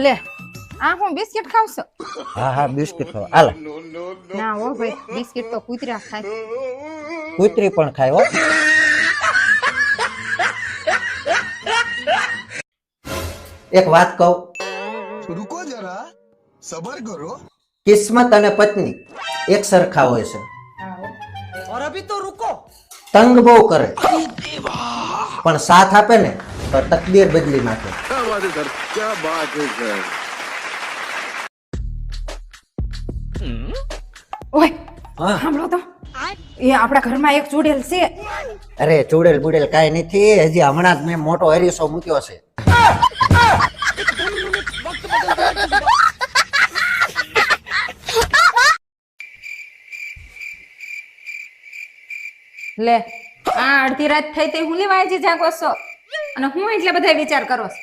લે આ હું બિસ્કિટ ખાવ છો? હા હા બિસ્કિટ ખાવા હાલો. ના હો ભાઈ, બિસ્કિટ તો કૂતરા ખાય. કૂતરી પણ ખાય હો. એક વાત કહું, रुको जरा सबर करो કિસ્મત અને પત્ની એક સરખા હોય છે. और अभी तो रुको તંગ બહુ કરે પણ સાથ આપે ને તો તકદીર બદલી નાખે. क्या बात है सर क्या बात है सर ઓય હા. સાંભળો તો, એ આપણા ઘરમાં એક ચૂડેલ છે. અરે ચૂડેલ બુડેલ કાંઈ નથી, હજી હમણાં જ મેં મોટો હરીસો મૂક્યો છે. લે આ અડધી રાત થઈ તે હું લેવા હજી જાગો છો અને હું એટલે બધા વિચાર કરો છો?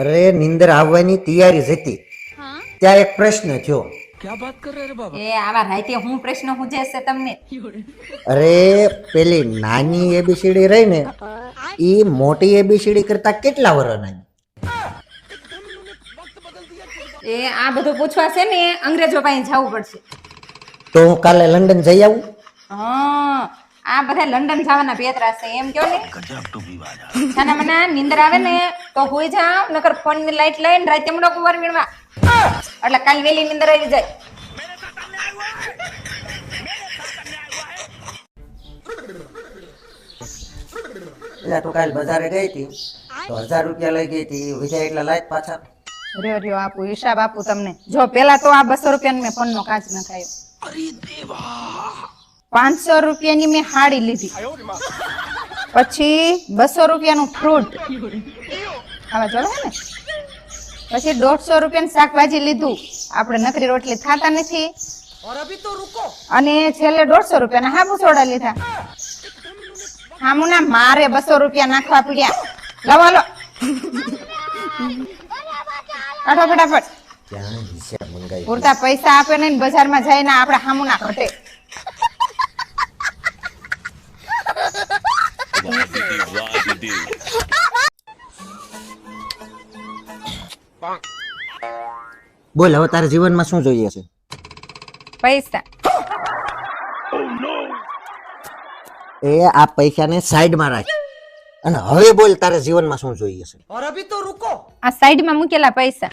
અરે નિંદર આવવાની તૈયારી જ હતી ત્યાં એક પ્રશ્ન થયો. એ આવા રાતે હું પ્રશ્ન પૂછે છે તમને? અરે પેલી નાની એબીસીડી રહી ને ઈ મોટી એબીસીડી કરતા કેટલા વર્ષ નાની? એ આ બધું પૂછવા છે ને અંગ્રેજો પાસે જવું પડશે. તો હું કાલે લંડન જઈ આવું? હા, આ બધા લંડન જવાના પેતરા છે એમ કયો ને. છાના મના નીંદર આવે ને તો હોઈ જાવ, નકર ફોન ની લાઈટ લઈને રાતે મોડો કુંવર વીણવા, એટલે કાલ વેલી નીંદર આવી જાય. એટલે તું કાલ બજારે ગઈ હતી તો 1000 રૂપિયા લઈ ગઈ હતી, વિજય એટલા લાઈટ પાછા. રહ્યો રહ્યો આપું, હિસાબ આપું તમને. જો પેલા તો આ 200 રૂપિયાનો મેં ફોન નો કાચ નખાયો. 500 રૂપિયાની મેં હાડી લીધી, પછી 200 રૂપિયાનું ફ્રૂટ આવા જોડે ને, પછી 150 રૂપિયાનું શાકભાજી લીધું, આપણે નકરી રોટલી ખાતા નથી, और अभी तो रुको અને છેલ્લે 150 રૂપિયાના હાબુ સોડા લીધા. હામુના મારે 200 રૂપિયા નાખવા પડ્યા. લાવો લો કાઢો ફટાફટ. ક્યાં હિસાબ મંગાઈ? પૂરતા પૈસા આપે ને બજારમાં જઈને આપણે હામુના ઘટે. બોલ હવે તારા જીવનમાં શું જોઈએ છે? પૈસા. એ આ પૈસાને સાઈડમાં રાખ અને હવે બોલ તારા જીવનમાં શું જોઈએ છે? और अभी तो रुको આ સાઈડમાં મૂકેલા પૈસા.